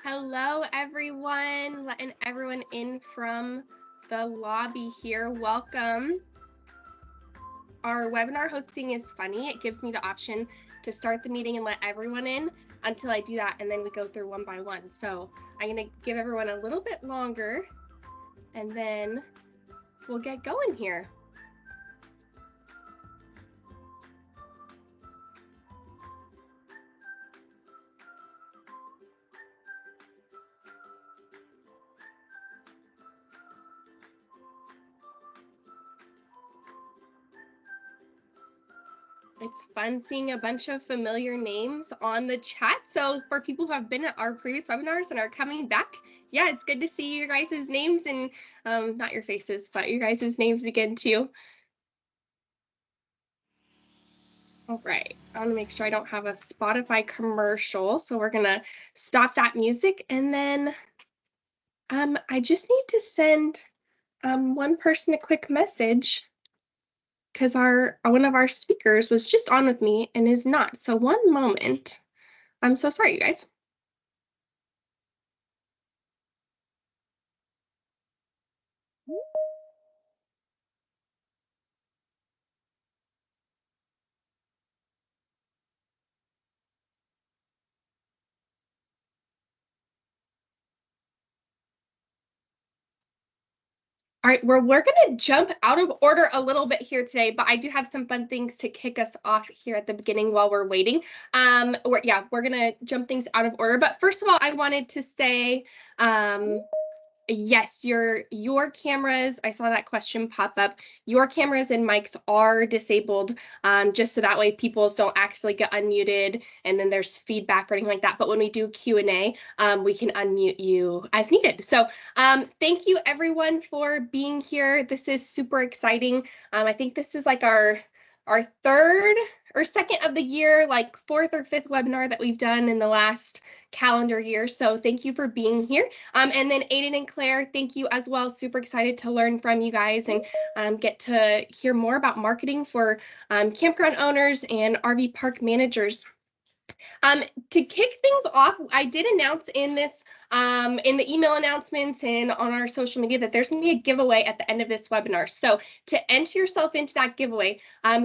Hello, everyone. Letting everyone in from the lobby here. Welcome. Our webinar hosting is funny. It gives me the option to start the meeting and let everyone in until I do that, and then we go through one by one. So I'm going to give everyone a little bit longer, and then we'll get going here. It's fun seeing a bunch of familiar names on the chat. So for people who have been at our previous webinars and are coming back, yeah, it's good to see your guys' names and not your faces, but your guys' names again too. All right, I want to make sure I don't have a Spotify commercial. So we're gonna stop that music, and then I just need to send one person a quick message, because one of our speakers was just on with me and is not. So one moment. I'm so sorry, you guys. All right, we're going to jump out of order a little bit here today, but I do have some fun things to kick us off here at the beginning while we're waiting. We're going to jump things out of order. But first of all, I wanted to say, yes, your cameras, I saw that question pop up. Your cameras and mics are disabled, just so that way people don't actually get unmuted and then there's feedback or anything like that. But when we do Q&A, we can unmute you as needed. So thank you everyone for being here. This is super exciting. I think this is like our third or second of the year, like fourth or fifth webinar that we've done in the last calendar year. So thank you for being here. And then Aiden and Claire, thank you as well. Super excited to learn from you guys and get to hear more about marketing for campground owners and RV park managers. To kick things off, I did announce in this, in the email announcements and on our social media that there's going to be a giveaway at the end of this webinar. So to enter yourself into that giveaway,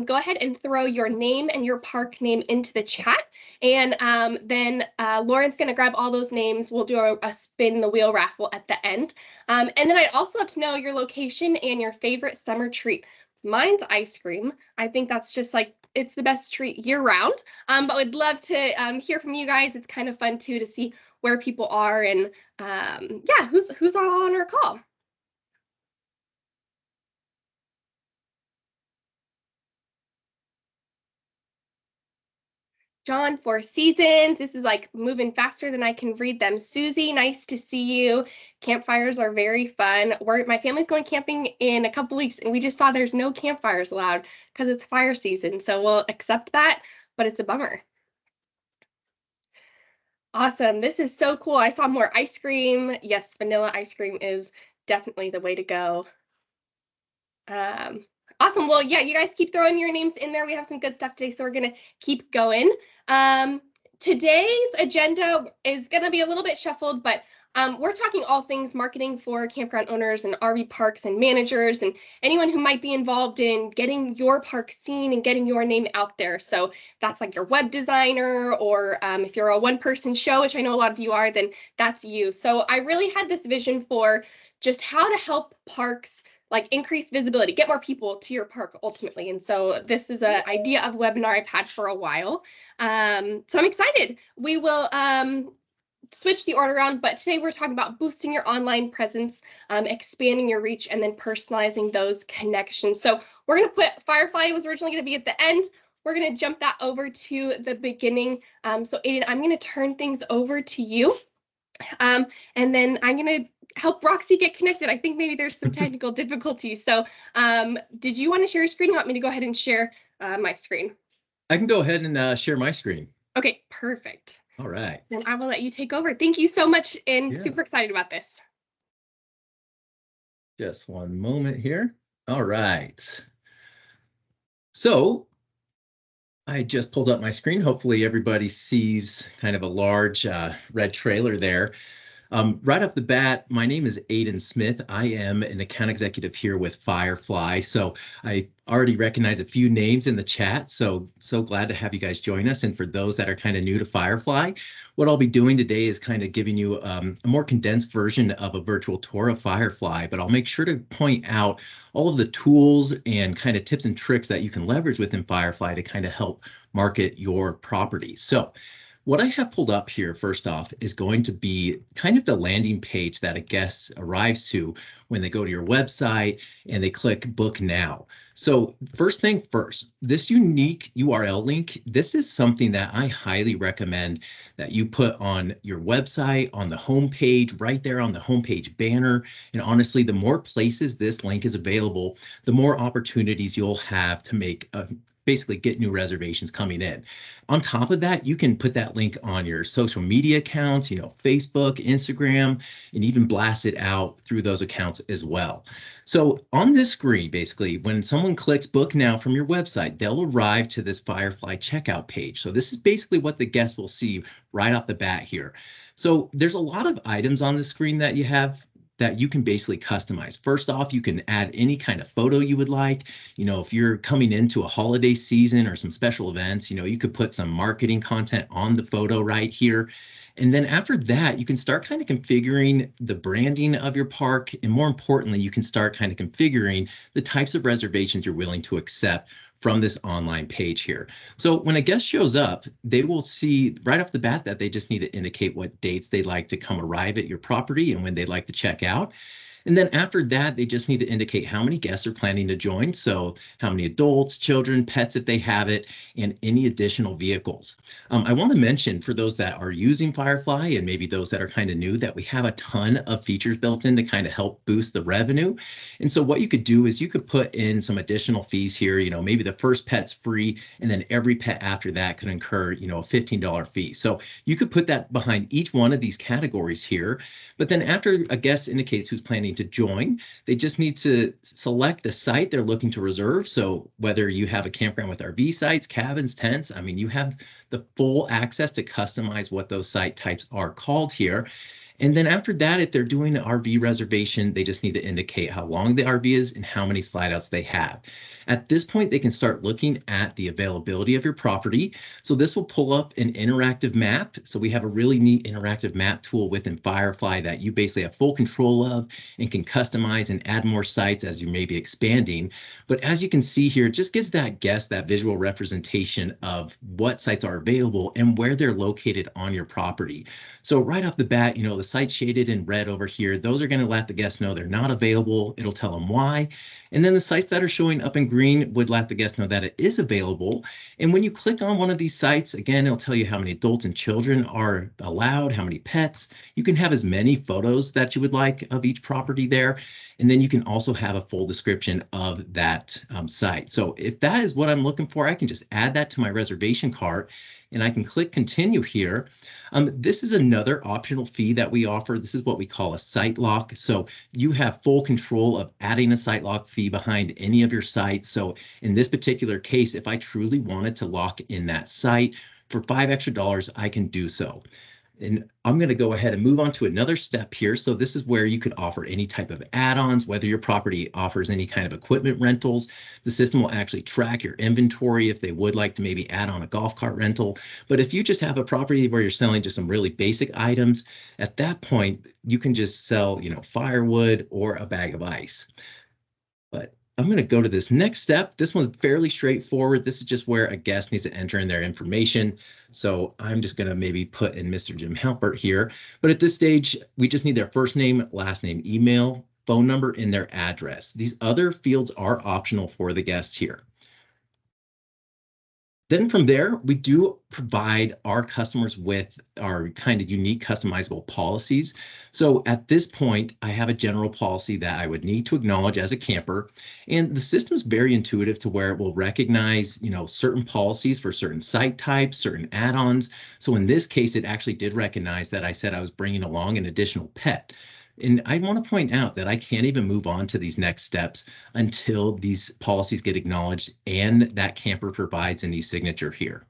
go ahead and throw your name and your park name into the chat. And then Lauren's going to grab all those names. We'll do a spin the wheel raffle at the end. And then I'd also love to know your location and your favorite summer treat. Mine's ice cream. I think that's just like, it's the best treat year round. But we'd love to hear from you guys. It's kind of fun too to see where people are and yeah, who's all on our call. John, Four Seasons. This is like moving faster than I can read them. Susie, nice to see you. Campfires are very fun. My family's going camping in a couple weeks, and we just saw there's no campfires allowed because it's fire season. So we'll accept that, but it's a bummer. Awesome. This is so cool. I saw more ice cream. Yes, vanilla ice cream is definitely the way to go. Awesome. Well, yeah, you guys keep throwing your names in there. We have some good stuff today, so we're going to keep going. Today's agenda is going to be a little bit shuffled, but we're talking all things marketing for campground owners and RV parks and managers and anyone who might be involved in getting your park seen and getting your name out there. So that's like your web designer, or if you're a one-person show, which I know a lot of you are, then that's you. So I really had this vision for just how to help parks like increase visibility, get more people to your park ultimately. And so this is an idea of webinar I've had for a while. So I'm excited. We will switch the order around, but today we're talking about boosting your online presence, expanding your reach, and then personalizing those connections. So we're going to put Firefly was originally going to be at the end. We're going to jump that over to the beginning. So Aiden, I'm going to turn things over to you. And then I'm going to help Roxy get connected. I think maybe there's some technical difficulties. So did you want to share your screen? You want me to go ahead and share my screen? I can go ahead and share my screen. Okay, perfect. All right. Then I will let you take over. Thank you so much, and super excited about this. Just one moment here. All right. So I just pulled up my screen. Hopefully everybody sees kind of a large red trailer there. Right off the bat, my name is Aiden Smith. I am an account executive here with Firefly. So I already recognize a few names in the chat. So glad to have you guys join us. And for those that are kind of new to Firefly, what I'll be doing today is kind of giving you a more condensed version of a virtual tour of Firefly, but I'll make sure to point out all of the tools and kind of tips and tricks that you can leverage within Firefly to kind of help market your property. So what I have pulled up here, first off, is going to be kind of the landing page that a guest arrives to when they go to your website and they click book now. So first thing first, this unique URL link, this is something that I highly recommend that you put on your website, on the homepage, right there on the homepage banner. And honestly, the more places this link is available, the more opportunities you'll have to make basically get new reservations coming in. On top of that, you can put that link on your social media accounts, Facebook, Instagram, and even blast it out through those accounts as well. So on this screen, basically, when someone clicks book now from your website, they'll arrive to this Firefly checkout page. So this is basically what the guest will see right off the bat here. So there's a lot of items on the screen that you have that you can basically customize. First off, you can add any kind of photo you would like. If you're coming into a holiday season or some special events, you could put some marketing content on the photo right here. And then after that, you can start kind of configuring the branding of your park. And more importantly, you can start kind of configuring the types of reservations you're willing to accept from this online page here. So when a guest shows up, they will see right off the bat that they just need to indicate what dates they'd like to come arrive at your property and when they'd like to check out. And then after that, they just need to indicate how many guests are planning to join. So how many adults, children, pets if they have it, and any additional vehicles. I want to mention for those that are using Firefly and maybe those that are kind of new that we have a ton of features built in to kind of help boost the revenue. And so what you could do is you could put in some additional fees here, maybe the first pet's free and then every pet after that could incur, a $15 fee. So you could put that behind each one of these categories here. But then after a guest indicates who's planning to join, they just need to select the site they're looking to reserve. So whether you have a campground with RV sites, cabins, tents, you have the full access to customize what those site types are called here. And then after that, if they're doing an RV reservation, they just need to indicate how long the RV is and how many slide outs they have. At this point, they can start looking at the availability of your property. So this will pull up an interactive map. So we have a really neat interactive map tool within Firefly that you basically have full control of and can customize and add more sites as you may be expanding. But as you can see here, it just gives that guest that visual representation of what sites are available and where they're located on your property. So right off the bat, the sites shaded in red over here, those are going to let the guests know they're not available. It'll tell them why. And then the sites that are showing up in green would let the guest know that it is available. And when you click on one of these sites, again, it'll tell you how many adults and children are allowed, how many pets. You can have as many photos that you would like of each property there. And then you can also have a full description of that site. So if that is what I'm looking for, I can just add that to my reservation cart and I can click continue here. This is another optional fee that we offer. This is what we call a site lock. So you have full control of adding a site lock fee behind any of your sites. So in this particular case, if I truly wanted to lock in that site for $5 extra, I can do so. And I'm going to go ahead and move on to another step here. So this is where you could offer any type of add-ons, whether your property offers any kind of equipment rentals. The system will actually track your inventory if they would like to maybe add on a golf cart rental. But if you just have a property where you're selling just some really basic items, at that point, you can just sell, firewood or a bag of ice. But I'm going to go to this next step. This one's fairly straightforward. This is just where a guest needs to enter in their information. So I'm just going to maybe put in Mr. Jim Halpert here. But at this stage, we just need their first name, last name, email, phone number, and their address. These other fields are optional for the guests here. Then from there, we do provide our customers with our kind of unique customizable policies. So at this point, I have a general policy that I would need to acknowledge as a camper. And the system is very intuitive to where it will recognize, certain policies for certain site types, certain add-ons. So in this case, it actually did recognize that I said I was bringing along an additional pet. And I want to point out that I can't even move on to these next steps until these policies get acknowledged and that camper provides an e-signature here.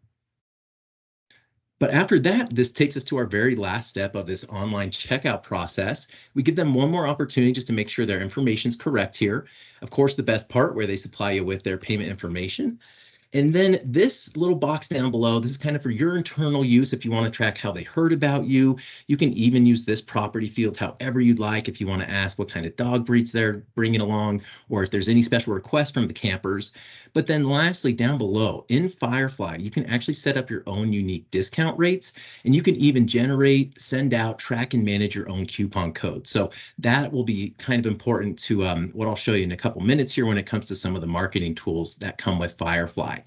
But after that, this takes us to our very last step of this online checkout process. We give them one more opportunity just to make sure their information is correct here. Of course, the best part where they supply you with their payment information. And then this little box down below, this is kind of for your internal use. If you want to track how they heard about you, you can even use this property field however you'd like. If you want to ask what kind of dog breeds they're bringing along, or if there's any special requests from the campers. But then lastly, down below in Firefly, you can actually set up your own unique discount rates, and you can even generate, send out, track, and manage your own coupon code. So that will be kind of important to what I'll show you in a couple minutes here when it comes to some of the marketing tools that come with Firefly.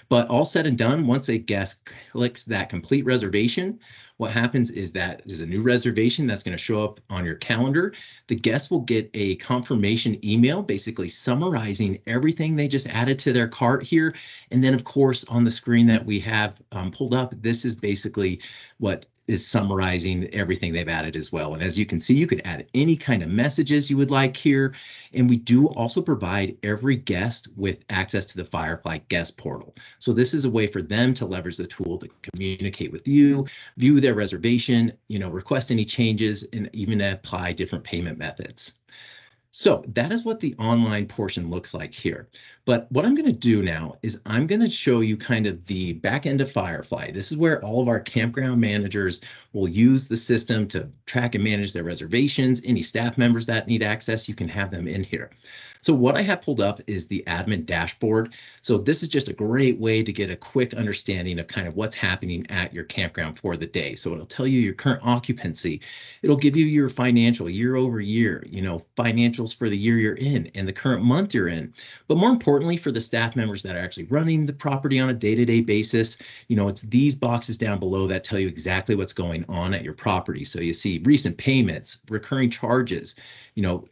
But all said and done, once a guest clicks that complete reservation, what happens is that there's a new reservation that's going to show up on your calendar. The guest will get a confirmation email, basically summarizing everything they just added to their cart here. And then, of course, on the screen that we have pulled up, this is basically what is summarizing everything they've added as well. And as you can see, you could add any kind of messages you would like here. And we do also provide every guest with access to the Firefly guest portal. So this is a way for them to leverage the tool to communicate with you, view their reservation, request any changes, and even apply different payment methods. So that is what the online portion looks like here. But what I'm going to do now is I'm going to show you kind of the back end of Firefly. This is where all of our campground managers will use the system to track and manage their reservations. Any staff members that need access, you can have them in here. So what I have pulled up is the admin dashboard. So this is just a great way to get a quick understanding of kind of what's happening at your campground for the day. So it'll tell you your current occupancy. It'll give you your financial year over year, financials for the year you're in and the current month you're in. But more importantly, for the staff members that are actually running the property on a day-to-day basis, it's these boxes down below that tell you exactly what's going on at your property. So you see recent payments, recurring charges,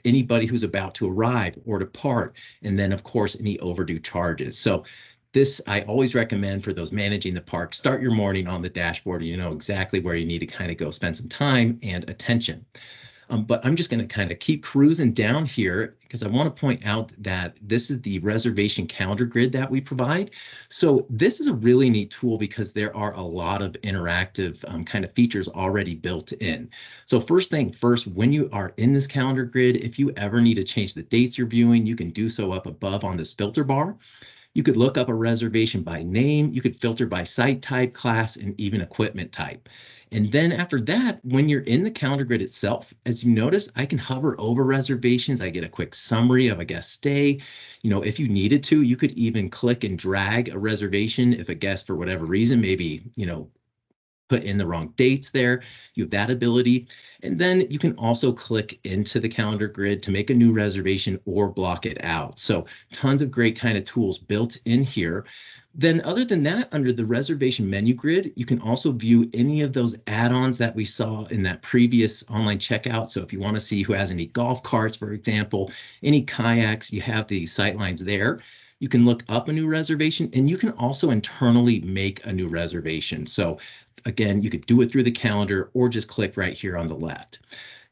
anybody who's about to arrive or depart, and then of course any overdue charges. So this I always recommend for those managing the park. Start your morning on the dashboard. You know exactly where you need to kind of go spend some time and attention. But I'm just going to kind of keep cruising down here because I want to point out that this is the reservation calendar grid that we provide. So this is a really neat tool because there are a lot of interactive kind of features already built in. So first thing first, when you are in this calendar grid, if you ever need to change the dates you're viewing, you can do so up above on this filter bar. You could look up a reservation by name, you could filter by site type, class, and even equipment type. And then after that, when you're in the calendar grid itself, as you notice, I can hover over reservations. I get a quick summary of a guest stay. If you needed to, you could even click and drag a reservation if a guest, for whatever reason, maybe, put in the wrong dates there. You have that ability. And then you can also click into the calendar grid to make a new reservation or block it out. So tons of great kind of tools built in here. Then other than that, under the reservation menu grid, you can also view any of those add-ons that we saw in that previous online checkout. So if you want to see who has any golf carts, for example, any kayaks, you have the sight lines there. You can look up a new reservation, and you can also internally make a new reservation. So again, you could do it through the calendar or just click right here on the left.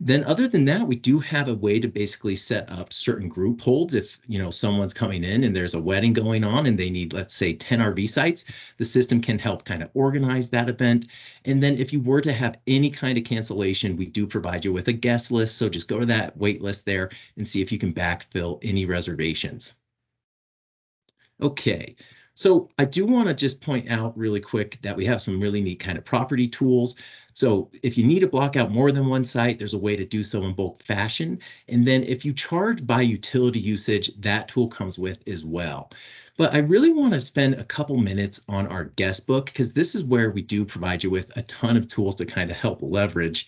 Then other than that, we do have a way to basically set up certain group holds. If someone's coming in and there's a wedding going on and they need, let's say, 10 RV sites, the system can help kind of organize that event. And then if you were to have any kind of cancellation, we do provide you with a guest list. So just go to that wait list there and see if you can backfill any reservations. Okay, so I do want to just point out really quick that we have some really neat kind of property tools. So if you need to block out more than one site, there's a way to do so in bulk fashion. And then if you charge by utility usage, that tool comes with as well. But I really want to spend a couple minutes on our guest book because this is where we do provide you with a ton of tools to kind of help leverage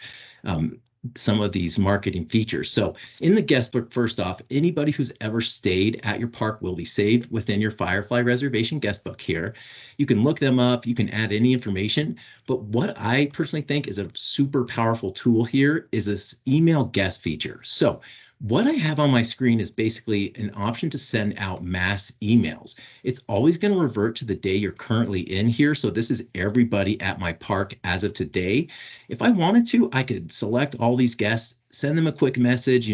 some of these marketing features. So in the guest book, first off, anybody who's ever stayed at your park will be saved within your Firefly Reservation guest book here. You can look them up, you can add any information, but what I personally think is a super powerful tool here is this email guest feature. So What I have on my screen is basically an option to send out mass emails. It's always going to revert to the day you're currently in here. So this is everybody at my park as of today. If I wanted to, I could select all these guests, send them a quick message.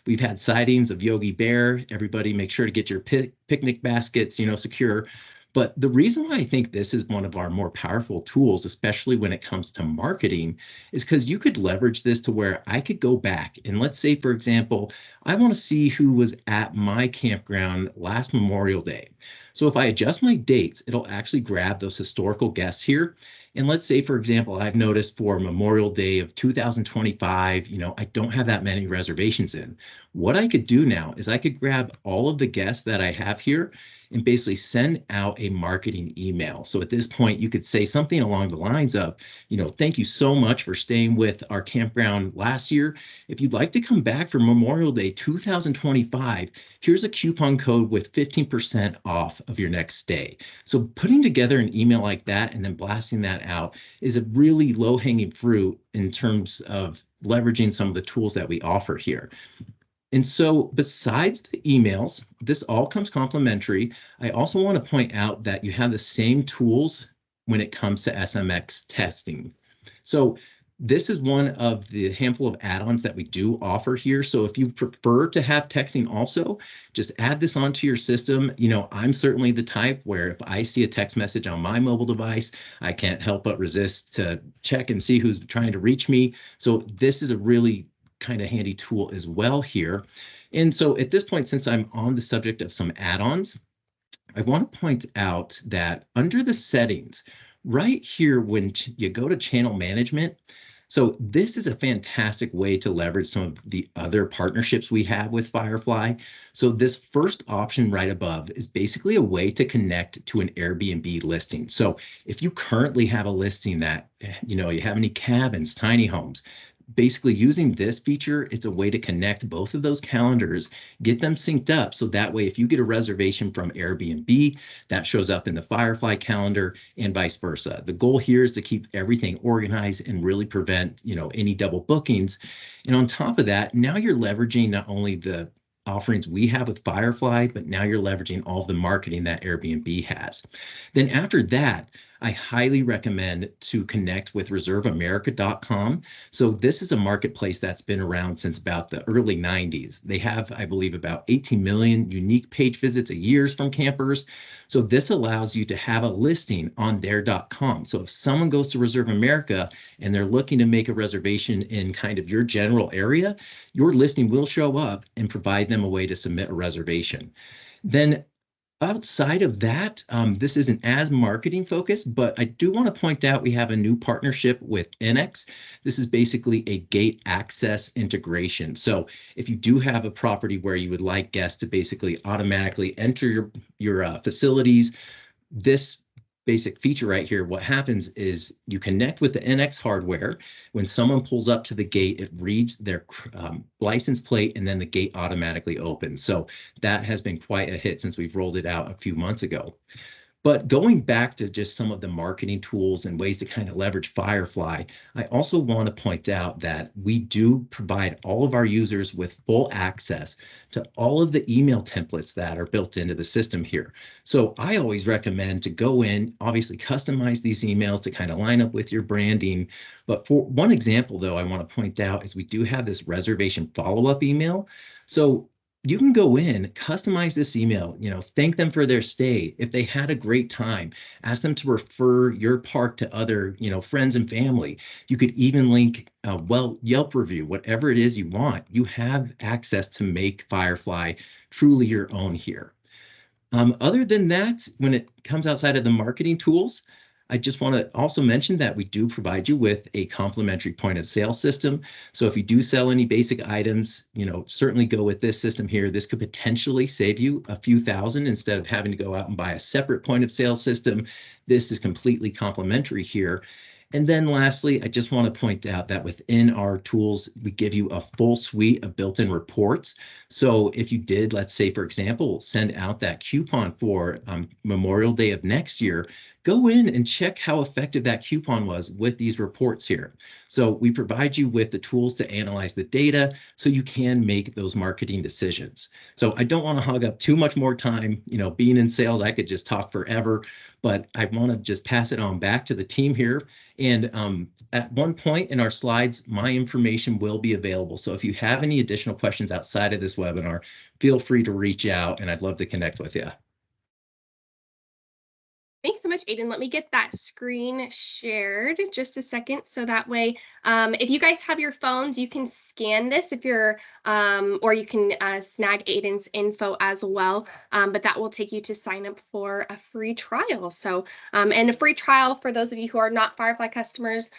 We've had sightings of Yogi Bear. Everybody make sure to get your picnic baskets, secure. But the reason why I think this is one of our more powerful tools, especially when it comes to marketing, is because you could leverage this to where I could go back and let's say, for example, I want to see who was at my campground last Memorial Day. So if I adjust my dates, it'll actually grab those historical guests here. And let's say, for example, I've noticed for Memorial Day of 2025, I don't have that many reservations in. What I could do now is I could grab all of the guests that I have here and basically send out a marketing email. So at this point, you could say something along the lines of, thank you so much for staying with our campground last year. If you'd like to come back for Memorial Day 2025, here's a coupon code with 15% off of your next stay. So putting together an email like that and then blasting that out is a really low-hanging fruit in terms of leveraging some of the tools that we offer here. And so besides the emails, this all comes complimentary. I also want to point out that you have the same tools when it comes to SMX testing. So this is one of the handful of add-ons that we do offer here. So if you prefer to have texting also, just add this onto your system. I'm certainly the type where if I see a text message on my mobile device, I can't help but resist to check and see who's trying to reach me. So this is a really kind of handy tool as well here. And so at this point, since I'm on the subject of some add-ons, I want to point out that under the settings, right here, when you go to channel management, so this is a fantastic way to leverage some of the other partnerships we have with Firefly. So this first option right above is basically a way to connect to an Airbnb listing. So if you currently have a listing that, you have any cabins, tiny homes, basically using this feature, it's a way to connect both of those calendars, get them synced up. So that way, if you get a reservation from Airbnb, that shows up in the Firefly calendar and vice versa. The goal here is to keep everything organized and really prevent, any double bookings. And on top of that, now you're leveraging not only the offerings we have with Firefly, but now you're leveraging all the marketing that Airbnb has. Then after that, I highly recommend to connect with ReserveAmerica.com. So this is a marketplace that's been around since about the early 90s. They have, I believe, about 18 million unique page visits a year from campers. So this allows you to have a listing on their .com. So if someone goes to Reserve America and they're looking to make a reservation in kind of your general area, your listing will show up and provide them a way to submit a reservation. Then outside of that, this isn't as marketing focused, but I do want to point out we have a new partnership with NX. This is basically a gate access integration. So if you do have a property where you would like guests to basically automatically enter your facilities, this basic feature right here, what happens is you connect with the NX hardware. When someone pulls up to the gate, it reads their license plate and then the gate automatically opens. So that has been quite a hit since we've rolled it out a few months ago. But going back to just some of the marketing tools and ways to kind of leverage Firefly, I also want to point out that we do provide all of our users with full access to all of the email templates that are built into the system here. So I always recommend to go in, obviously customize these emails to kind of line up with your branding. But for one example, though, I want to point out is we do have this reservation follow-up email. So you can go in, customize this email, thank them for their stay. If they had a great time, ask them to refer your park to other, friends and family. You could even link a Yelp review, whatever it is you want. You have access to make Firefly truly your own here. Other than that, when it comes outside of the marketing tools, I just want to also mention that we do provide you with a complimentary point of sale system. So if you do sell any basic items, certainly go with this system here. This could potentially save you a few thousand instead of having to go out and buy a separate point of sale system. This is completely complimentary here. And then lastly, I just want to point out that within our tools, we give you a full suite of built-in reports. So if you did, let's say, for example, send out that coupon for Memorial Day of next year, go in and check how effective that coupon was with these reports here. So we provide you with the tools to analyze the data so you can make those marketing decisions. So I don't want to hog up too much more time. Being in sales, I could just talk forever, but I want to just pass it on back to the team here. And at one point in our slides, my information will be available. So if you have any additional questions outside of this webinar, feel free to reach out and I'd love to connect with you. Thanks so much, Aiden. Let me get that screen shared just a second. So that way, if you guys have your phones, you can scan this if you're, or you can snag Aiden's info as well. But that will take you to sign up for a free trial. So, and a free trial for those of you who are not Firefly customers,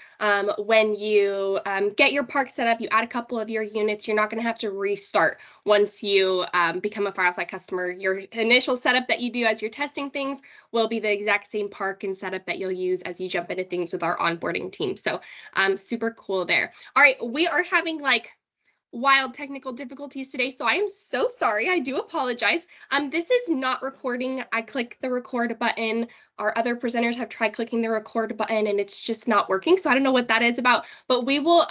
when you get your park set up, you add a couple of your units, you're not going to have to restart once you become a Firefly customer. Your initial setup that you do as you're testing things will be the exact same park and setup that you'll use as you jump into things with our onboarding team. So super cool there. All right, we are having like wild technical difficulties today, so I am so sorry. I do apologize. This is not recording. I click the record button. Our other presenters have tried clicking the record button and it's just not working. So I don't know what that is about, but we will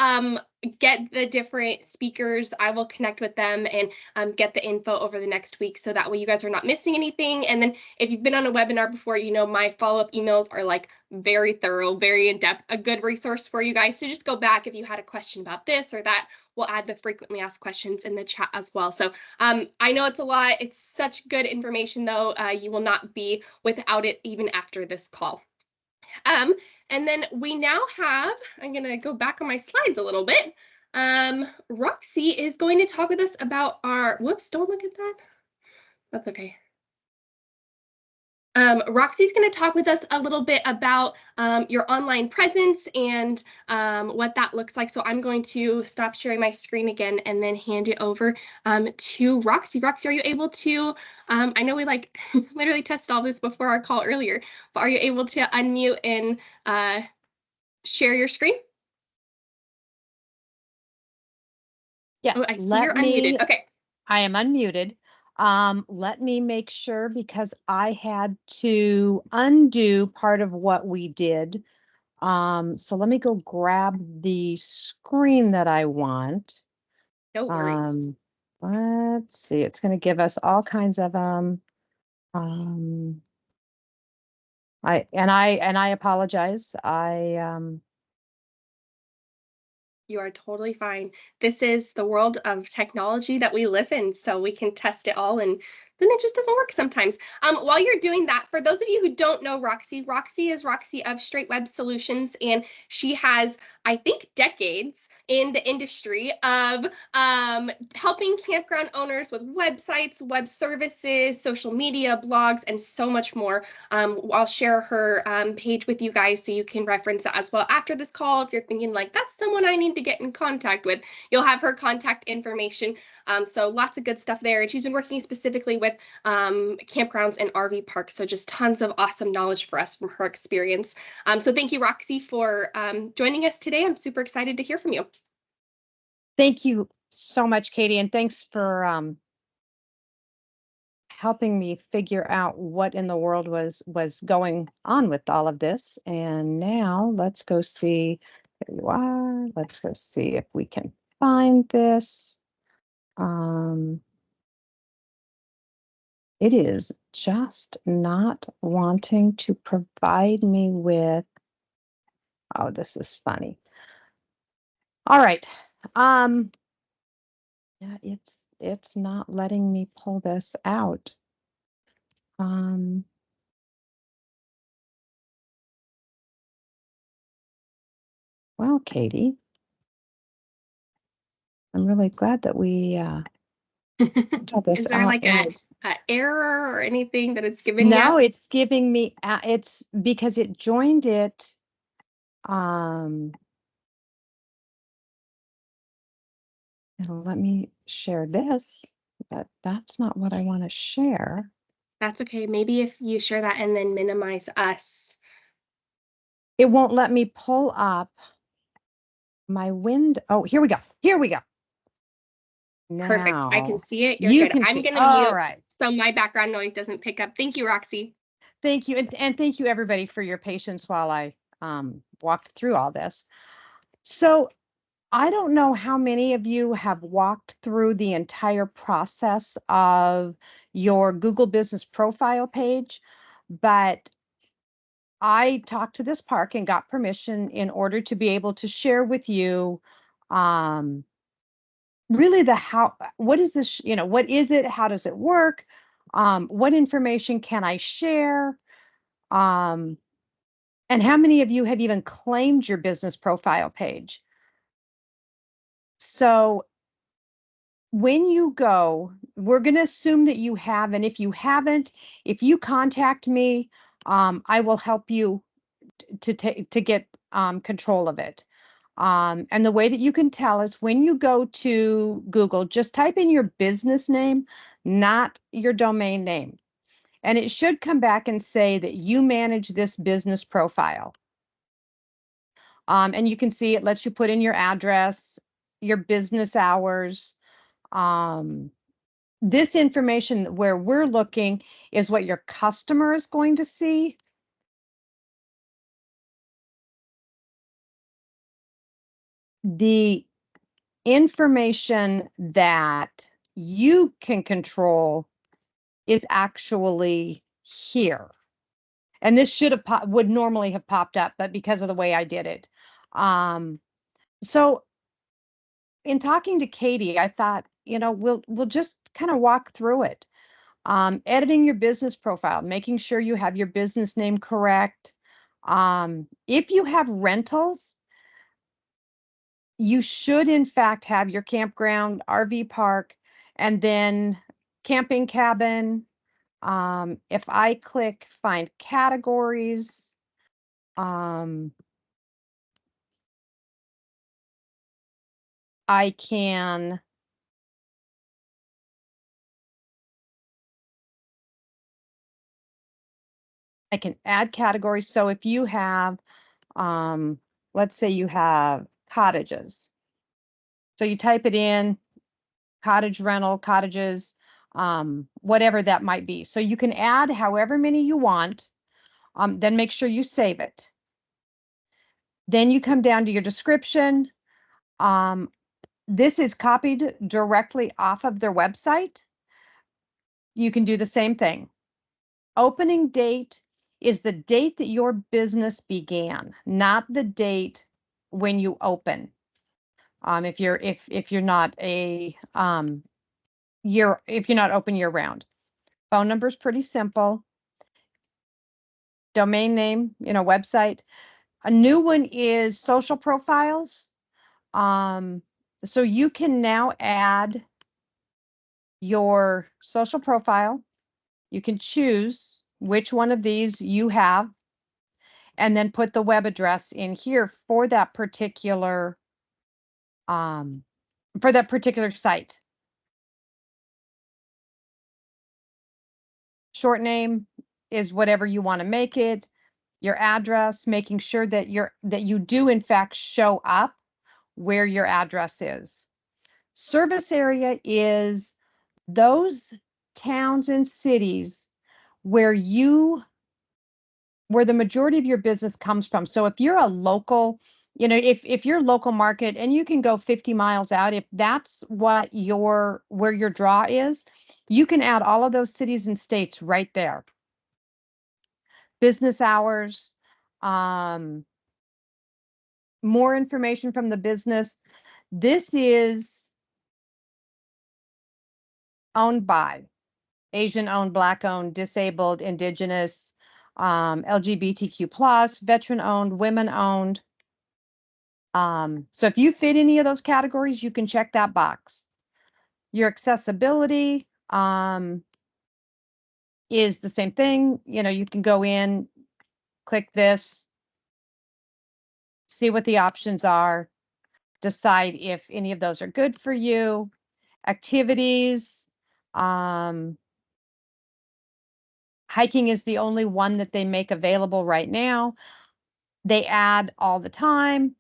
get the different speakers. I will connect with them and get the info over the next week so that way you guys are not missing anything. And then if you've been on a webinar before, you know my follow-up emails are like very thorough, very in-depth, a good resource for you guys. So just go back if you had a question about this or that. We'll add the frequently asked questions in the chat as well. So I know it's a lot. It's such good information though. You will not be without it even after this call. And then we now have, I'm going to go back on my slides a little bit. Roxi is going to talk with us about our, whoops, don't look at that. That's okay. Roxy's going to talk with us a little bit about your online presence and what that looks like. So I'm going to stop sharing my screen again and then hand it over to Roxi. Roxi, are you able to, I know we like literally tested all this before our call earlier, but are you able to unmute and share your screen? Yes, oh, I see you're unmuted. Okay. I am unmuted. Let me make sure because I had to undo part of what we did. So let me go grab the screen that I want. No worries. Let's see, it's going to give us all kinds of I apologize. You are totally fine. This is the world of technology that we live in, so we can test it all and then it just doesn't work sometimes. While you're doing that, for those of you who don't know Roxi, Roxi is Roxi of Strait Web Solutions, and she has, I think, decades in the industry of helping campground owners with websites, web services, social media, blogs, and so much more. I'll share her page with you guys so you can reference it as well after this call. If you're thinking like, that's someone I need to get in contact with, you'll have her contact information. So lots of good stuff there. And she's been working specifically with campgrounds and RV parks. So just tons of awesome knowledge for us from her experience. So thank you, Roxi, for joining us today. I'm super excited to hear from you. Thank you so much, Katie. And thanks for helping me figure out what in the world was going on with all of this. And now let's go see, there you are. Let's go see if we can find this. It is just not wanting to provide me with, oh, this is funny. All right. Yeah, it's not letting me pull this out. Well, Katie, I'm really glad that we got this Is there out. like a error or anything that it's given you? No, it's giving me, it's because it joined it. It'll let me share this, but that's not what I want to share. That's okay. Maybe if you share that and then minimize us. It won't let me pull up my window. Oh, here we go. Here we go. Now, perfect. I can see it. You're you good. can I'm see. going to All mute right. so my background noise doesn't pick up. Thank you, Roxi. Thank you. And thank you everybody for your patience while I walked through all this. So I don't know how many of you have walked through the entire process of your Google Business Profile page, but I talked to this park and got permission in order to be able to share with you um, really what is this, what is it? How does it work? What information can I share? Um, and how many of you have even claimed your business profile page? So when you go, we're going to assume that you have, and if you haven't, if you contact me, I will help you to get control of it. And the way that you can tell is when you go to Google, just type in your business name, not your domain name. And it should come back and say that you manage this business profile. And you can see it lets you put in your address, your business hours. This information where we're looking is what your customer is going to see. The information that you can control is actually here. And this would normally have popped up, but because of the way I did it. So in talking to Katie, I thought, we'll just kind of walk through it. Editing your business profile, making sure you have your business name correct. If you have rentals, you should in fact have your campground, RV park, and then camping cabin. If I click find categories, I can add categories. So if you have, let's say you have cottages. So you type it in, cottage rental, cottages, whatever that might be. So you can add however many you want, then make sure you save it. Then you come down to your description. This is copied directly off of their website. You can do the same thing. Opening date is the date that your business began, not the date when you open. If you're not if you're not open year round. Phone number is pretty simple. Domain name, website. A new one is social profiles. So you can now add your social profile. You can choose which one of these you have and then put the web address in here for that particular site. Short name is whatever you want to make it. Your address, making sure that you do in fact show up where your address is. Service area is those towns and cities where the majority of your business comes from. So if you're a local, if you're local market and you can go 50 miles out, if that's where your draw is, you can add all of those cities and states right there. Business hours, more information from the business. This is owned by Asian owned, Black owned, disabled, Indigenous, LGBTQ+, veteran owned, women owned. So if you fit any of those categories, you can check that box. Your accessibility is the same thing. You can go in, click this, see what the options are, decide if any of those are good for you. Activities, hiking is the only one that they make available right now. They add all the time.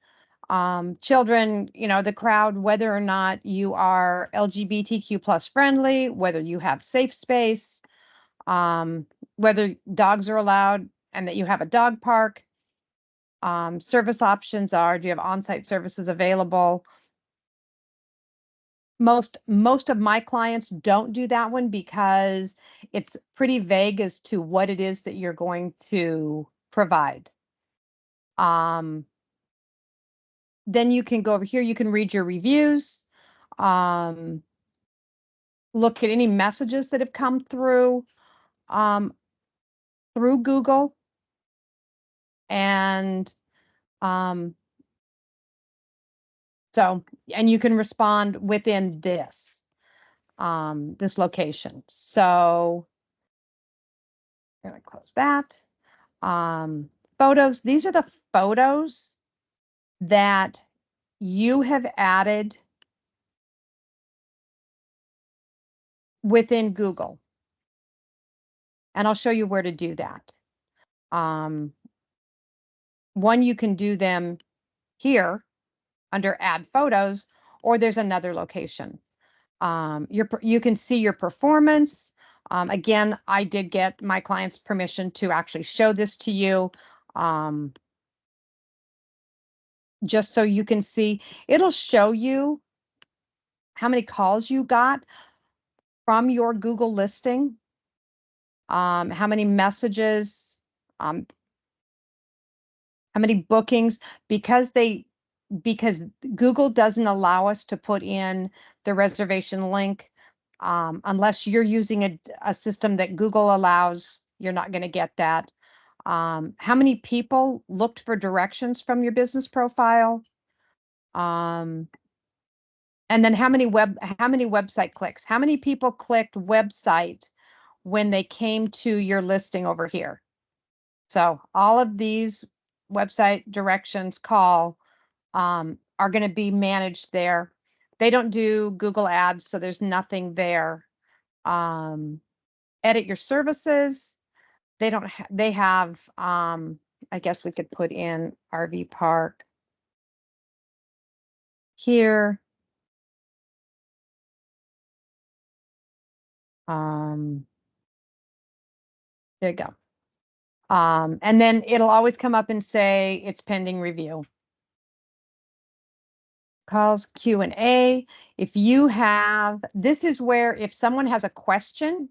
Children, the crowd, whether or not you are LGBTQ+ friendly, whether you have safe space, whether dogs are allowed and that you have a dog park. Service options are, do you have on-site services available? Most of my clients don't do that one because it's pretty vague as to what it is that you're going to provide. Then you can go over here, you can read your reviews, look at any messages that have come through Google, and and you can respond within this location. So I'm going to close that. Photos, these are the photos that you have added within Google. And I'll show you where to do that. One, you can do them here under add photos, or there's another location. You can see your performance. Again, I did get my client's permission to actually show this to you. Just so you can see, it'll show you how many calls you got from your Google listing, how many messages, how many bookings, because Google doesn't allow us to put in the reservation link unless you're using a system that Google allows. You're not going to get that. How many people looked for directions from your business profile? And then how many website clicks? How many people clicked website when they came to your listing over here? So all of these website directions are going to be managed there. They don't do Google ads, so there's nothing there. Edit your services. They have, I guess we could put in RV park here. There you go. And then it'll always come up and say it's pending review. Calls, Q&A. This is where if someone has a question,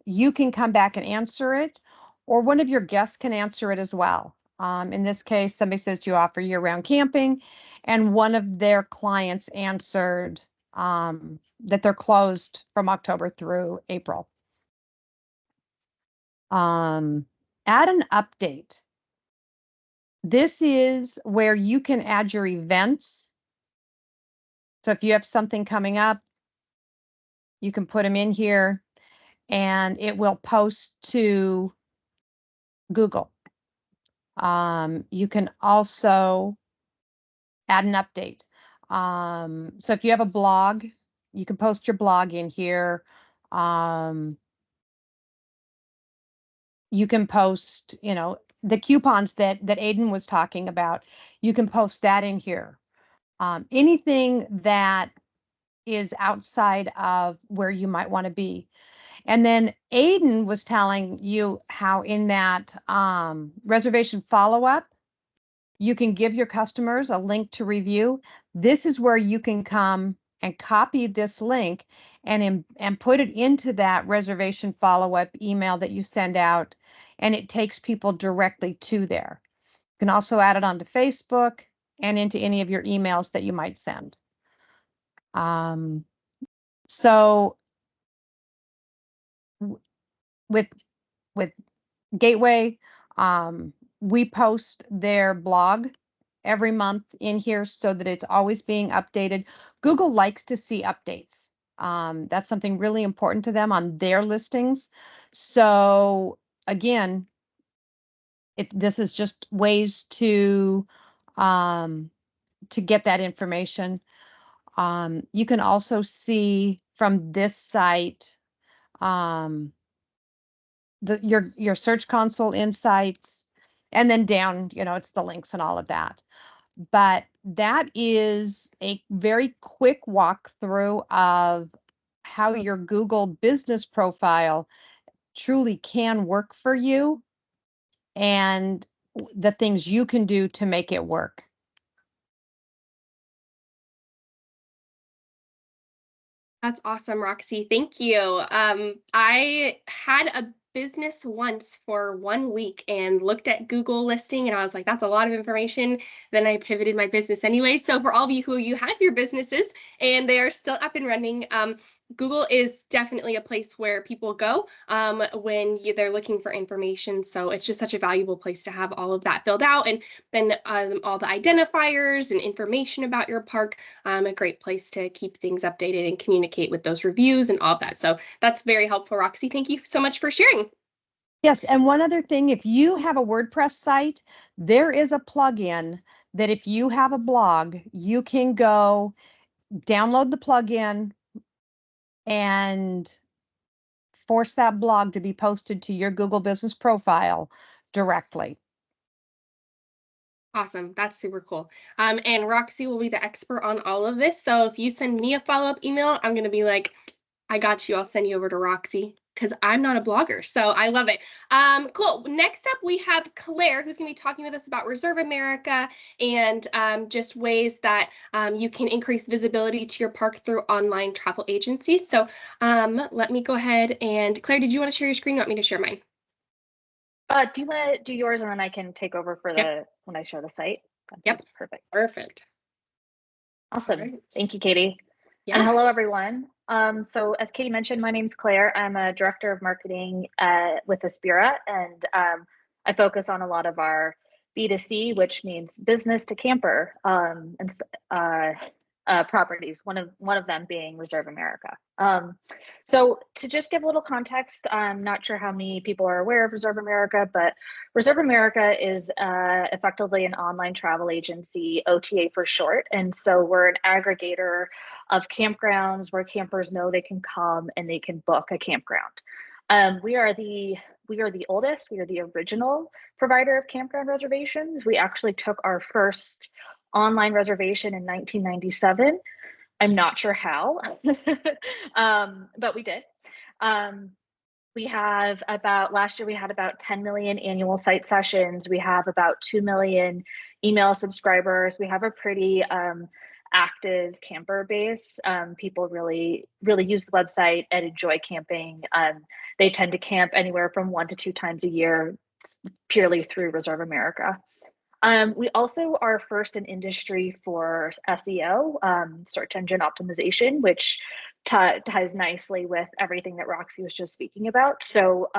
you can come back and answer it, or one of your guests can answer it as well. In this case, somebody says, do you offer year-round camping? And one of their clients answered that they're closed from October through April. Add an update. This is where you can add your events. So if you have something coming up, you can put them in here and it will post to Google. You can also add an update. So if you have a blog, you can post your blog in here. You can post, the coupons that Aiden was talking about, you can post that in here. Anything that is outside of where you might want to be. And then Aiden was telling you how in that reservation follow-up, you can give your customers a link to review. This is where you can come and copy this link and put it into that reservation follow-up email that you send out, and it takes people directly to there. You can also add it onto Facebook and into any of your emails that you might send. So with Gateway, we post their blog every month in here so that it's always being updated. Google likes to see updates. That's something really important to them on their listings. So again, this is just ways to get that information. You can also see from this site your Search Console insights, and then down, it's the links and all of that. But that is a very quick walkthrough of how your Google business profile truly can work for you and the things you can do to make it work. That's awesome, Roxy. Thank you. I had a business once for 1 week and looked at Google listing and I was like, that's a lot of information. Then I pivoted my business anyway. So for all of you who you have your businesses and they are still up and running, Google is definitely a place where people go when they're looking for information. So it's just such a valuable place to have all of that filled out, and then all the identifiers and information about your park. A great place to keep things updated and communicate with those reviews and all of that. So that's very helpful, Roxy. Thank you so much for sharing. Yes, and one other thing, if you have a WordPress site, there is a plugin that if you have a blog, you can go download the plugin and force that blog to be posted to your Google business profile directly. Awesome. That's super cool. And Roxy will be the expert on all of this. So if you send me a follow-up email, I'm going to be like, I got you. I'll send you over to Roxy because I'm not a blogger. So I love it. Cool. Next up, we have Claire, who's going to be talking with us about Reserve America and just ways that you can increase visibility to your park through online travel agencies. So let me go ahead and Claire, did you want to share your screen? You want me to share mine? Do you want to do yours and then I can take over for when I show the site? Yep. Perfect. Perfect. Awesome. Right. Thank you, Katie. Yeah. And hello, everyone. So as Katie mentioned, my name's Claire. I'm a director of marketing with Aspira, and I focus on a lot of our B2C, which means business to camper, properties. One of them being Reserve America. So to just give a little context, I'm not sure how many people are aware of Reserve America, but Reserve America is effectively an online travel agency, OTA for short. And so we're an aggregator of campgrounds where campers know they can come and they can book a campground. We are the oldest, we are the original provider of campground reservations. We actually took our first online reservation in 1997. I'm not sure how, but we did. We have last year we had about 10 million annual site sessions. We have about 2 million email subscribers. We have a pretty active camper base. People really use the website and enjoy camping. They tend to camp anywhere from 1 to 2 times a year purely through Reserve America. We also are first in industry for SEO, search engine optimization, which ties nicely with everything that Roxy was just speaking about. So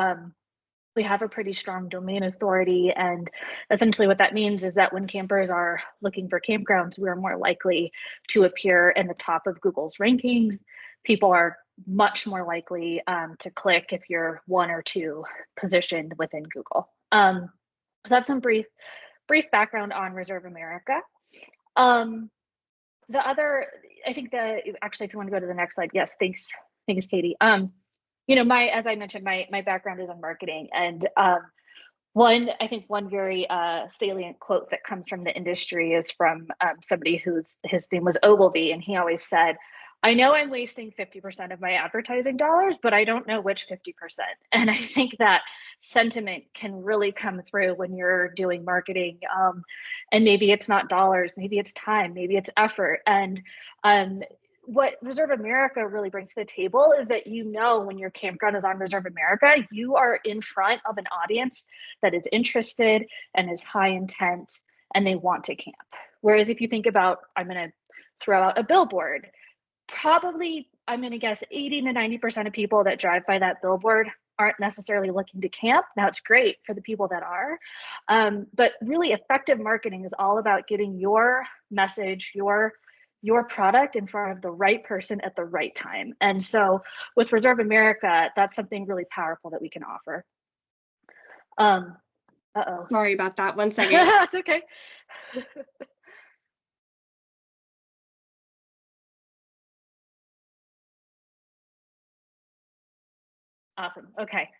we have a pretty strong domain authority, and essentially what that means is that when campers are looking for campgrounds, we're more likely to appear in the top of Google's rankings. People are much more likely to click if you're 1 or 2 positioned within Google. So that's some brief background on Reserve America. The other, I think actually, if you want to go to the next slide, yes, thanks, Katie. As I mentioned, my background is in marketing, and one very salient quote that comes from the industry is from somebody his name was Ogilvy, and he always said, I know I'm wasting 50% of my advertising dollars, but I don't know which 50%. And I think that sentiment can really come through when you're doing marketing. And maybe it's not dollars, maybe it's time, maybe it's effort. And what Reserve America really brings to the table is that when your campground is on Reserve America, you are in front of an audience that is interested and is high intent and they want to camp. Whereas if you think about, I'm going to throw out a billboard, probably, I'm going to guess 80 to 90% of people that drive by that billboard aren't necessarily looking to camp. Now, it's great for the people that are, but really effective marketing is all about getting your message, your product in front of the right person at the right time. And so with Reserve America, that's something really powerful that we can offer. Sorry about that. 1 second. That's okay. Awesome. Okay.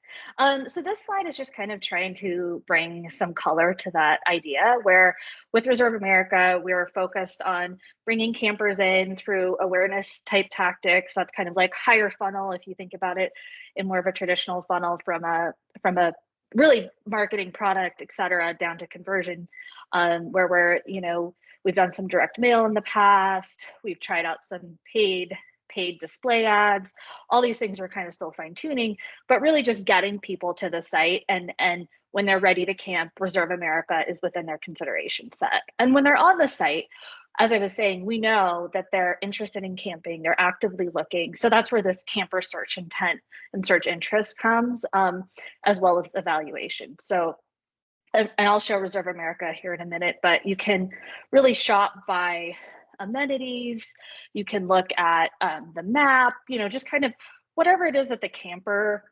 So this slide is just kind of trying to bring some color to that idea where with Reserve America, we're focused on bringing campers in through awareness type tactics. That's kind of like higher funnel, if you think about it in more of a traditional funnel from a really marketing product, et cetera, down to conversion, where we're, we've done some direct mail in the past. We've tried out some paid display ads. All these things are kind of still fine tuning, but really just getting people to the site, and when they're ready to camp, Reserve America is within their consideration set. And when they're on the site, as I was saying, we know that they're interested in camping, they're actively looking. So that's where this camper search intent and search interest comes, as well as evaluation. So, and I'll show Reserve America here in a minute, but you can really shop by amenities. You can look at the map, just kind of whatever it is that the camper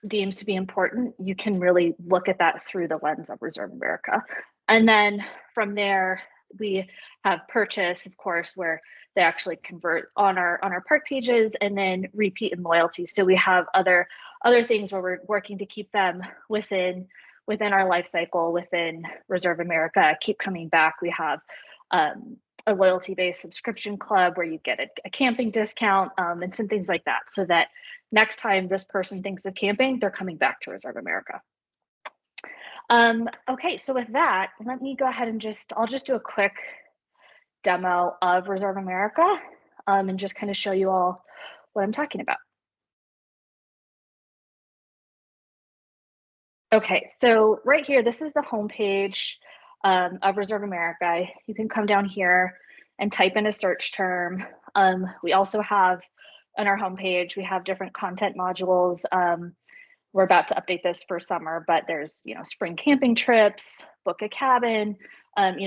deems to be important. You can really look at that through the lens of Reserve America. And then from there, we have purchase, of course, where they actually convert on our park pages, and then repeat and loyalty. So we have other things where we're working to keep them within our life cycle, within Reserve America, keep coming back. We have a loyalty-based subscription club where you get a camping discount, and some things like that, so that next time this person thinks of camping, they're coming back to Reserve America. Okay, so with that, let me go ahead and I'll just do a quick demo of Reserve America, and just kind of show you all what I'm talking about. Okay, so right here, this is the homepage of Reserve America. You can come down here and type in a search term. We also have on our homepage, we have different content modules. We're about to update this for summer, but there's, spring camping trips, book a cabin,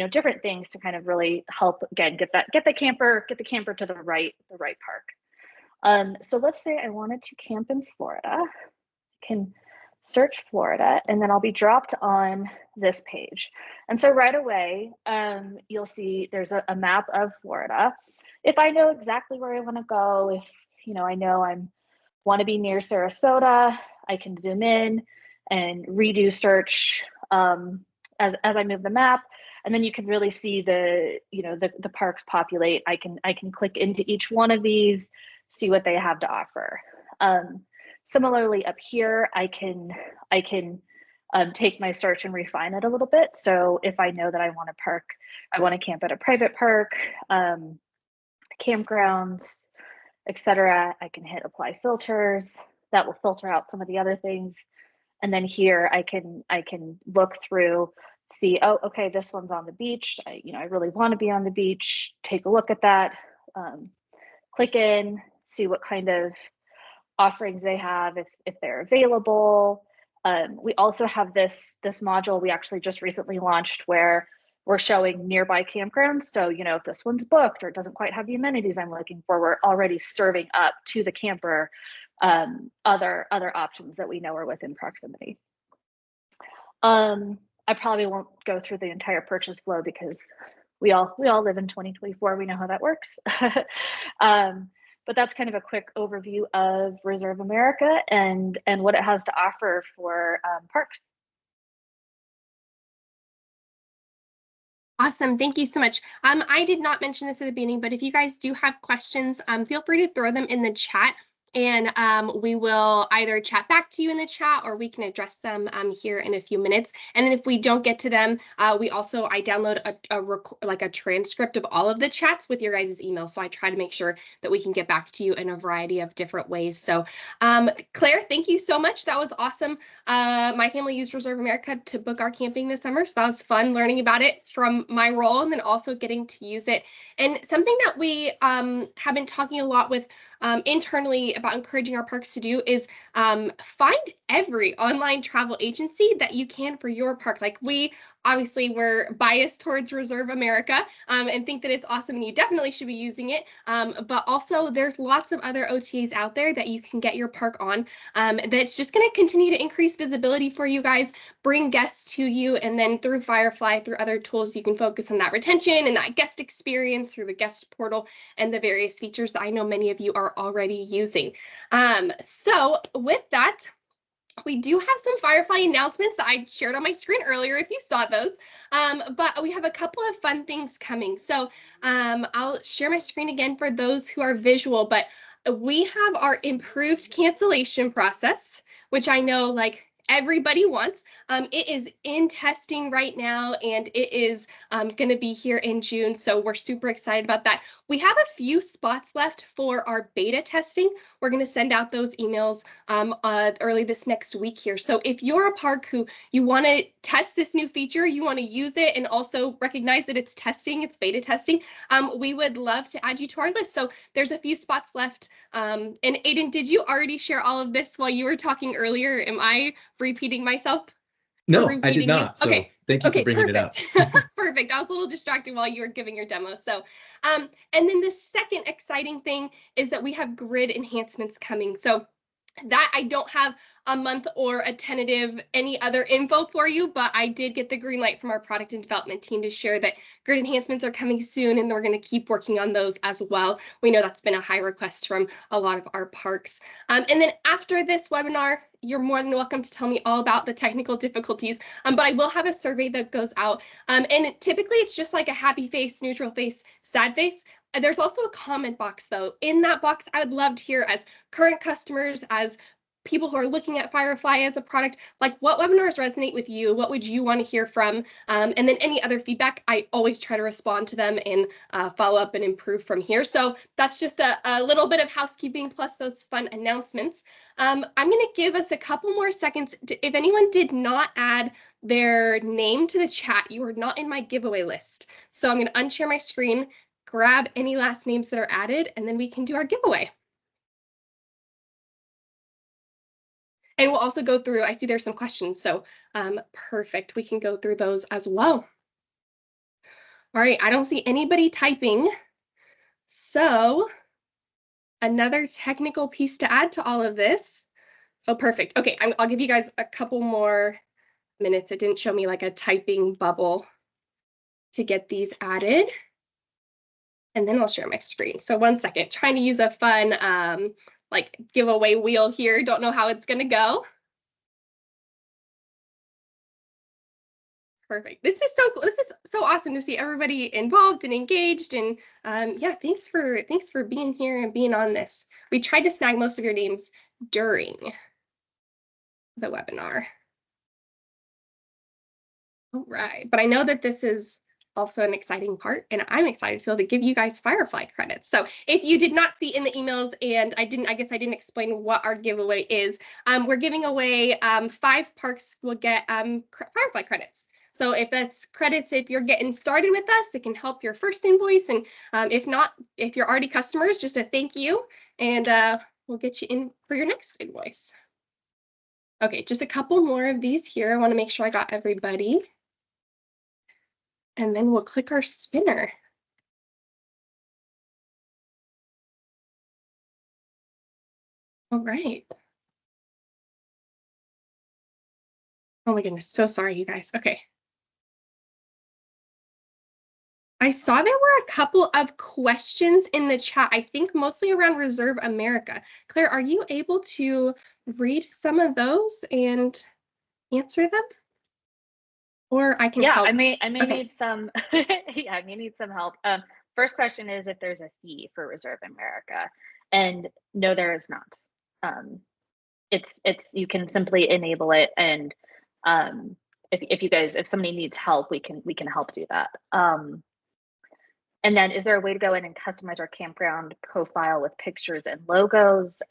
different things to kind of really help, again, get the camper to the right park. So let's say I wanted to camp in Florida. I can search Florida, and then I'll be dropped on this page. And so right away, you'll see there's a map of Florida. If I know exactly where I want to go, if I know I want to be near Sarasota, I can zoom in and redo search as I move the map, and then you can really see the parks populate. I can click into each one of these, see what they have to offer. Similarly, up here, I can take my search and refine it a little bit. So if I know that I want to camp at a private park, campgrounds, etc., I can hit apply filters. That will filter out some of the other things. And then here I can look through, see, oh, okay, this one's on the beach. I really want to be on the beach. Take a look at that. Click in, see what kind of offerings they have, if they're available. We also have this module we actually just recently launched where we're showing nearby campgrounds. So, if this one's booked or it doesn't quite have the amenities I'm looking for, we're already serving up to the camper other options that we know are within proximity. I probably won't go through the entire purchase flow because we all live in 2024. We know how that works. But that's kind of a quick overview of Reserve America and what it has to offer for parks. Awesome. Thank you so much. I did not mention this at the beginning, but if you guys do have questions, feel free to throw them in the chat. And we will either chat back to you in the chat or we can address them here in a few minutes. And then if we don't get to them, I download a transcript of all of the chats with your guys' email. So I try to make sure that we can get back to you in a variety of different ways. So Claire, thank you so much. That was awesome. My family used Reserve America to book our camping this summer. So that was fun learning about it from my role and then also getting to use it. And something that we have been talking a lot with internally about encouraging our parks to do is find every online travel agency that you can for your park. Like we obviously we're biased towards Reserve America and think that it's awesome and you definitely should be using it. But also there's lots of other OTAs out there that you can get your park on that's just going to continue to increase visibility for you guys, bring guests to you, and then through Firefly, through other tools, you can focus on that retention and that guest experience through the guest portal and the various features that I know many of you are already using. So with that, we do have some Firefly announcements that I shared on my screen earlier if you saw those, but we have a couple of fun things coming. So I'll share my screen again for those who are visual, but we have our improved cancellation process, which I know like everybody wants. It is in testing right now and it is going to be here in June. So we're super excited about that. We have a few spots left for our beta testing. We're going to send out those emails early this next week here. So if you're a park who you want to test this new feature, you want to use it and also recognize that it's testing, it's beta testing, we would love to add you to our list. So there's a few spots left. And Aiden, did you already share all of this while you were talking earlier? Am I repeating myself? No, I did not. So okay. thank you for bringing it up. Perfect. I was a little distracted while you were giving your demo. So, and then the second exciting thing is that we have grid enhancements coming. So that I don't have a month or a tentative any other info for you, but I did get the green light from our product and development team to share that grid enhancements are coming soon and we're going to keep working on those as well. We know that's been a high request from a lot of our parks. And then after this webinar, you're more than welcome to tell me all about the technical difficulties, but I will have a survey that goes out. And typically it's just like a happy face, neutral face, sad face. There's also a comment box though. In that box, I would love to hear as current customers, as people who are looking at Firefly as a product, like what webinars resonate with you? What would you want to hear from? And then any other feedback, I always try to respond to them and follow up and improve from here. So that's just a little bit of housekeeping plus those fun announcements. I'm going to give us a couple more seconds. If anyone did not add their name to the chat, you are not in my giveaway list. So I'm going to unshare my screen, grab any last names that are added, and then we can do our giveaway. And we'll also go through, I see there's some questions, so perfect. We can go through those as well. All right, I don't see anybody typing. So another technical piece to add to all of this. Oh, perfect. Okay, I'll give you guys a couple more minutes. It didn't show me like a typing bubble to get these added. And then I'll share my screen. So 1 second, trying to use a fun like giveaway wheel here. Don't know how it's gonna go. Perfect. This is so cool. This is so awesome to see everybody involved and engaged. And yeah, thanks for being here and being on this. We tried to snag most of your names during the webinar. All right, but I know that this is also an exciting part, and I'm excited to be able to give you guys Firefly credits. So if you did not see in the emails, and I guess I didn't explain what our giveaway is, we're giving away 5 parks will get Firefly credits. So if that's credits, if you're getting started with us, it can help your first invoice. And if not, if you're already customers, just a thank you, and we'll get you in for your next invoice. Okay, just a couple more of these here. I want to make sure I got everybody. And then we'll click our spinner. All right. Oh my goodness, so sorry, you guys. Okay. I saw there were a couple of questions in the chat, I think mostly around Reserve America. Claire, are you able to read some of those and answer them? Or I can help. I may need some yeah, I may need some help. First question is if there's a fee for Reserve America. And no, there is not. It's you can simply enable it, and if somebody needs help, we can help do that. And then is there a way to go in and customize our campground profile with pictures and logos?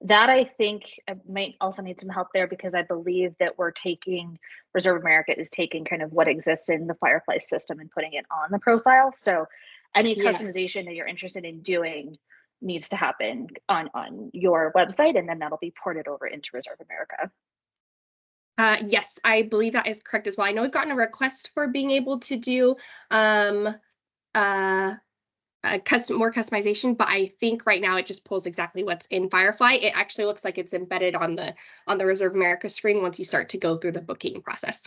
That I think might also need some help there, because I believe that Reserve America is taking kind of what exists in the Firefly system and putting it on the profile. So any customization that you're interested in doing needs to happen on your website, and then that'll be ported over into Reserve America. Yes, I believe that is correct as well. I know we've gotten a request for being able to do more customization, but I think right now it just pulls exactly what's in Firefly. It actually looks like it's embedded on the Reserve America screen once you start to go through the booking process.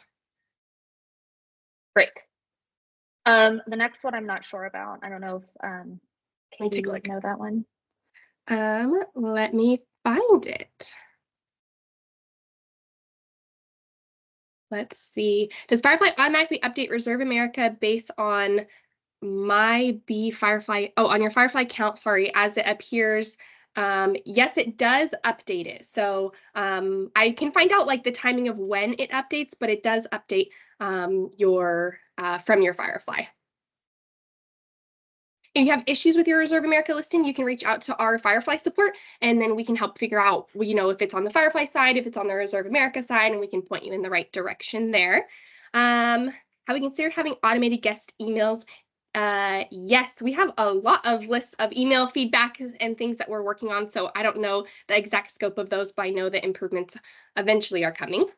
Great. The next one I'm not sure about. I don't know if Katie, you know that one. Let me find it. Let's see. Does Firefly automatically update Reserve America based on my Firefly? Oh, on your Firefly account, sorry, as it appears. Yes, it does update it. So I can find out like the timing of when it updates, but it does update your from your Firefly. If you have issues with your Reserve America listing, you can reach out to our Firefly support, and then we can help figure out, you know, if it's on the Firefly side, if it's on the Reserve America side, and we can point you in the right direction there. Have we considered having automated guest emails? Yes, we have a lot of lists of email feedback and things that we're working on, so I don't know the exact scope of those, but I know that improvements eventually are coming.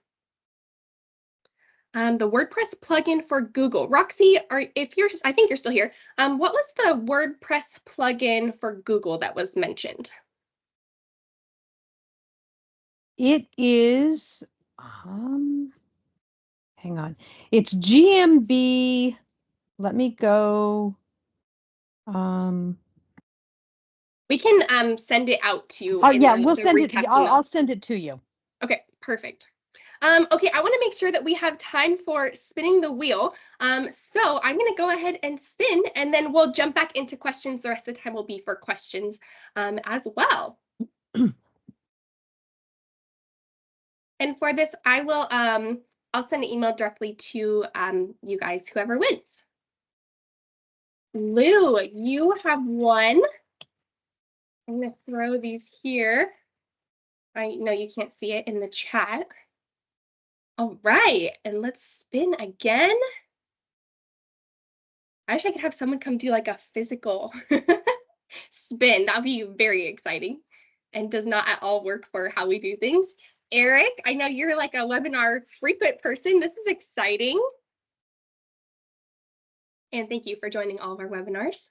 The WordPress plugin for Google. Roxi, I think you're still here. What was the WordPress plugin for Google that was mentioned? It is, hang on. It's GMB. Let me go. We can send it out to you. Oh yeah, we'll send it. I'll send it to you. Okay, perfect. Okay, I want to make sure that we have time for spinning the wheel. So I'm going to go ahead and spin, and then we'll jump back into questions. The rest of the time will be for questions as well. And for this, I will I'll send an email directly to you guys, whoever wins. Lou, you have won. I'm going to throw these here. I know you can't see it in the chat. All right, and let's spin again. I wish I could have someone come do like a physical spin. That'd be very exciting and does not at all work for how we do things. Eric, I know you're like a webinar frequent person. This is exciting. And thank you for joining all of our webinars.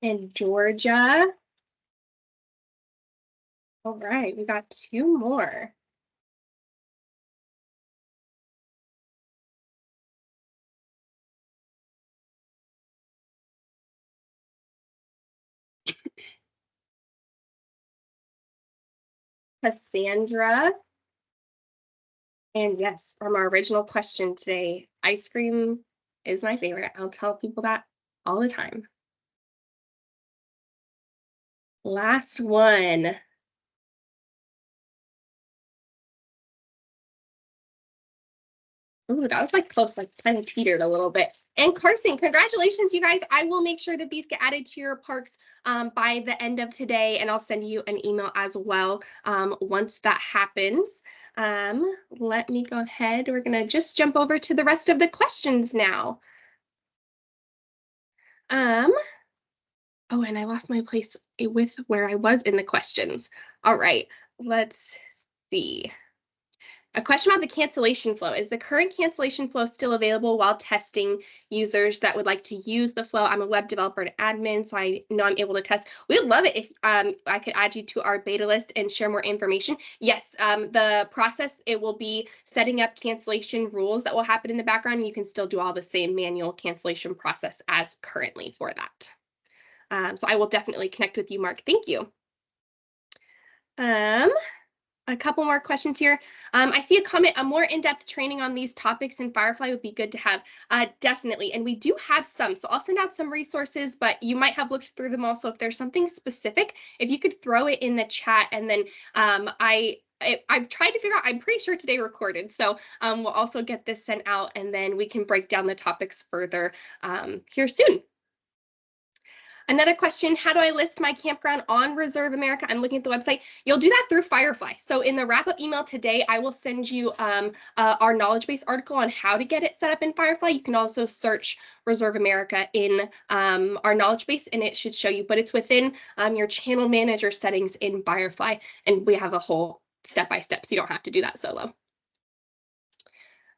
And Georgia. All right, we got 2 more. Cassandra. And yes, from our original question today, ice cream is my favorite. I'll tell people that all the time. Last one. Ooh, that was like close, like kind of teetered a little bit. And Carson, congratulations, you guys. I will make sure that these get added to your parks by the end of today, and I'll send you an email as well once that happens. Let me go ahead. We're going to just jump over to the rest of the questions now. Oh, and I lost my place with where I was in the questions. All right, let's see. A question about the cancellation flow. Is the current cancellation flow still available while testing users that would like to use the flow? I'm a web developer and admin, so I know I'm able to test. We would love it if I could add you to our beta list and share more information. Yes, the process, it will be setting up cancellation rules that will happen in the background. You can still do all the same manual cancellation process as currently for that. So I will definitely connect with you, Mark. Thank you. A couple more questions here. I see a comment, a more in-depth training on these topics in Firefly would be good to have. Definitely, and we do have some, so I'll send out some resources, but you might have looked through them also. If there's something specific, if you could throw it in the chat, and then I've tried to figure out, I'm pretty sure today recorded, so we'll also get this sent out, and then we can break down the topics further here soon. Another question, how do I list my campground on Reserve America? I'm looking at the website. You'll do that through Firefly. So in the wrap-up email today, I will send you our knowledge base article on how to get it set up in Firefly. You can also search Reserve America in our knowledge base and it should show you, but it's within your channel manager settings in Firefly. And we have a whole step-by-step, so you don't have to do that solo.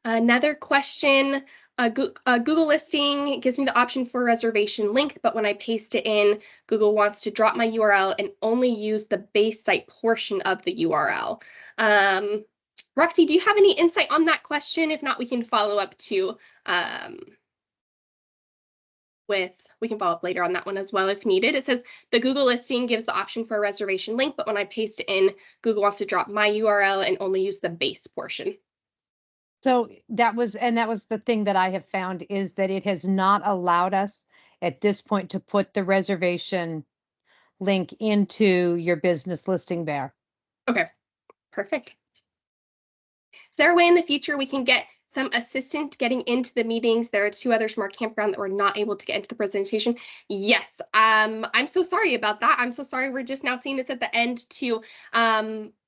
Another question, Google listing gives me the option for reservation link, but when I paste it in, Google wants to drop my URL and only use the base site portion of the URL. Roxi, do you have any insight on that question? If not, we can follow up to we can follow up later on that one as well if needed. It says the Google listing gives the option for a reservation link, but when I paste it in, Google wants to drop my URL and only use the base portion. So that was the thing that I have found is that it has not allowed us at this point to put the reservation link into your business listing there. Okay, perfect. Is there a way in the future we can get some assistant getting into the meetings? There are 2 others from our campground that were not able to get into the presentation. Yes, I'm so sorry about that. I'm so sorry we're just now seeing this at the end too.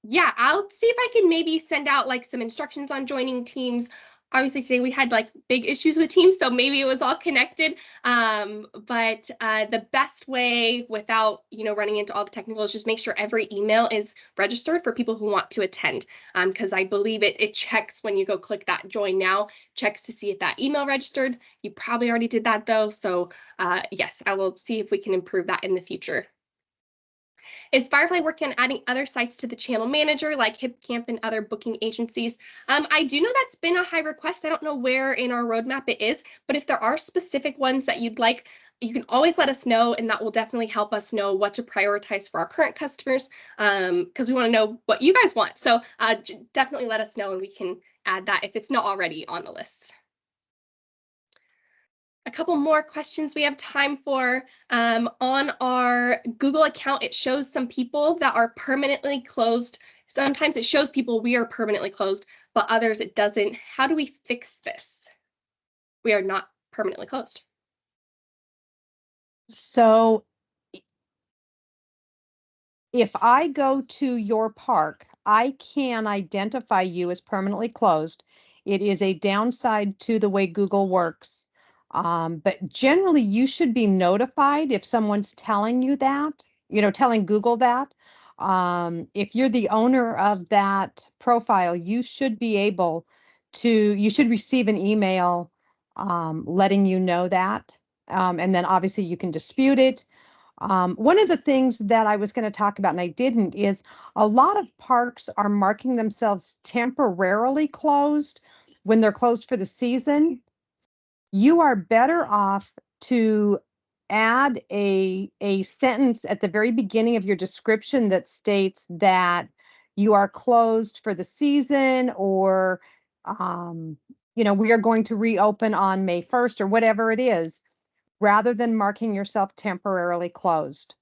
Yeah, I'll see if I can maybe send out like some instructions on joining teams. Obviously today we had like big issues with teams, so maybe it was all connected. But the best way without, running into all the technical is just make sure every email is registered for people who want to attend. Because I believe it checks when you go click that join now, checks to see if that email registered. You probably already did that though. So yes, I will see if we can improve that in the future. Is Firefly working on adding other sites to the channel manager like HipCamp and other booking agencies? I do know that's been a high request. I don't know where in our roadmap it is, but if there are specific ones that you'd like, you can always let us know, and that will definitely help us know what to prioritize for our current customers, because we want to know what you guys want. So definitely let us know and we can add that if it's not already on the list. A couple more questions we have time for. On our Google account, it shows some people that are permanently closed. Sometimes it shows people we are permanently closed, but others it doesn't. How do we fix this? We are not permanently closed. So if I go to your park, I can identify you as permanently closed. It is a downside to the way Google works. But generally, you should be notified if someone's telling you that, telling Google that. If you're the owner of that profile, you should be able to, you should receive an email letting you know that. And then obviously you can dispute it. One of the things that I was going to talk about and I didn't is a lot of parks are marking themselves temporarily closed when they're closed for the season. You are better off to add a sentence at the very beginning of your description that states that you are closed for the season, or we are going to reopen on May 1st or whatever it is, rather than marking yourself temporarily closed.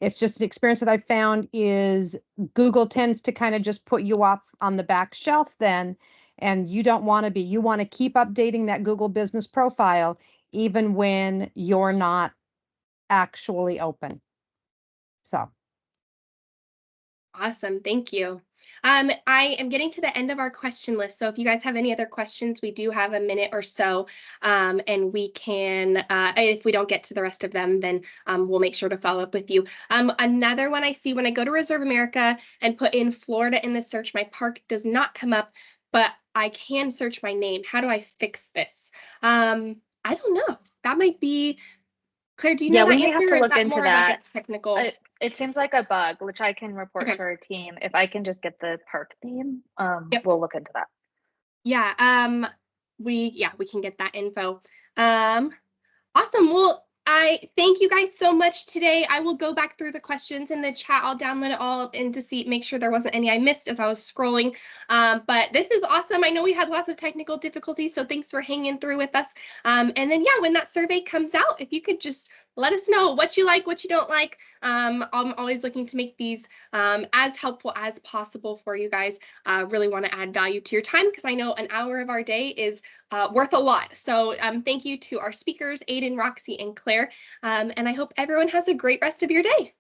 It's just an experience that I found is Google tends to kind of just put you off on the back shelf then, and you don't want to be. You want to keep updating that Google business profile even when you're not actually open. So. Awesome, thank you. I am getting to the end of our question list, so if you guys have any other questions, we do have a minute or so, and we can, if we don't get to the rest of them, then we'll make sure to follow up with you. Another one I see when I go to Reserve America and put in Florida in the search, my park does not come up, but I can search my name. How do I fix this? I don't know. That might be, Claire, do you know that we may answer, have to or is look that into more that. of like a technical? It seems like a bug, which I can report Okay. to our team. If I can just get the park name, Yep. we'll look into that. Yeah, we can get that info. Awesome. Well, I thank you guys so much today. I will go back through the questions in the chat. I'll download it all in to see, make sure there wasn't any I missed as I was scrolling. But this is awesome. I know we had lots of technical difficulties, so thanks for hanging through with us. And then, yeah, when that survey comes out, if you could just let us know what you like, what you don't like. I'm always looking to make these as helpful as possible for you guys. Really want to add value to your time because I know an hour of our day is worth a lot. So thank you to our speakers, Aiden, Roxy, and Claire. And I hope everyone has a great rest of your day.